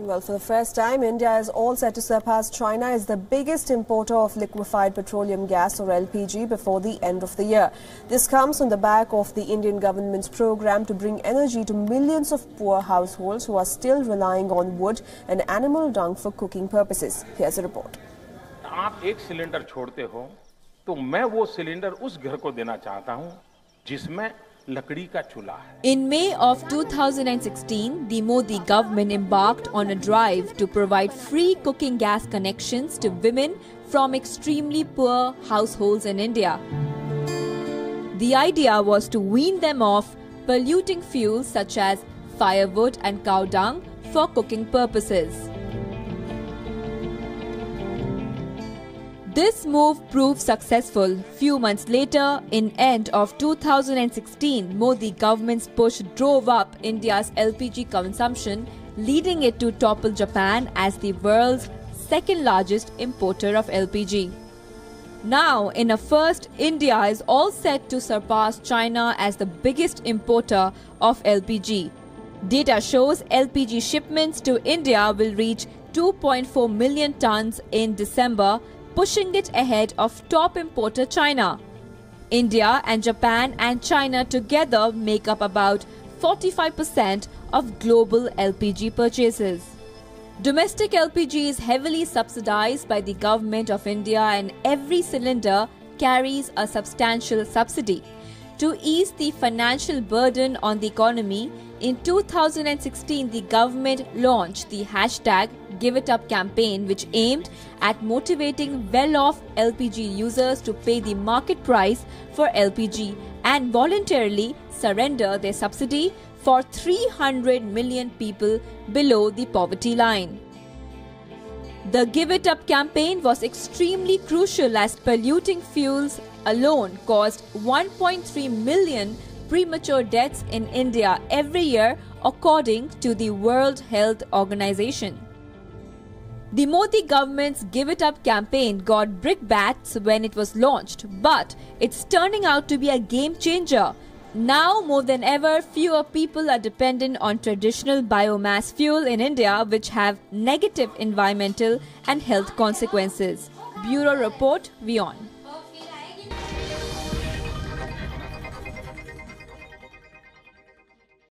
Well, for the first time, India is all set to surpass China as the biggest importer of liquefied petroleum gas or LPG before the end of the year. This comes on the back of the Indian government's program to bring energy to millions of poor households who are still relying on wood and animal dung for cooking purposes. Here's a report. आप एक cylinder छोड़ते हो तो मैं वो cylinder उस घर को देना चाहता हूं जिसमें लकड़ी का चूल्हा है. In May of 2016, the Modi government embarked on a drive to provide free cooking gas connections to women from extremely poor households in India. The idea was to wean them off polluting fuels such as firewood and cow dung for cooking purposes. This move proved successful. Few months later, in end of 2016, Modi government's push drove up India's LPG consumption, leading it to topple Japan as the world's second largest importer of LPG. Now, in a first, India is all set to surpass China as the biggest importer of LPG. Data shows LPG shipments to India will reach 2.4 million tons in December, pushing it ahead of top importer China. India and Japan and China together make up about 45% of global LPG purchases. Domestic LPG is heavily subsidized by the government of India and every cylinder carries a substantial subsidy. To ease the financial burden on the economy, in 2016 the government launched the #GiveItUp campaign, which aimed at motivating well-off LPG users to pay the market price for LPG and voluntarily surrender their subsidy for 300 million people below the poverty line. The Give It Up campaign was extremely crucial as polluting fuels alone caused 1.3 million premature deaths in India every year, according to the World Health Organization. The Modi government's Give It Up campaign got brickbats when it was launched, but it's turning out to be a game changer. Now more than ever, fewer people are dependent on traditional biomass fuel in India, which have negative environmental and health consequences. Bureau Report, WION.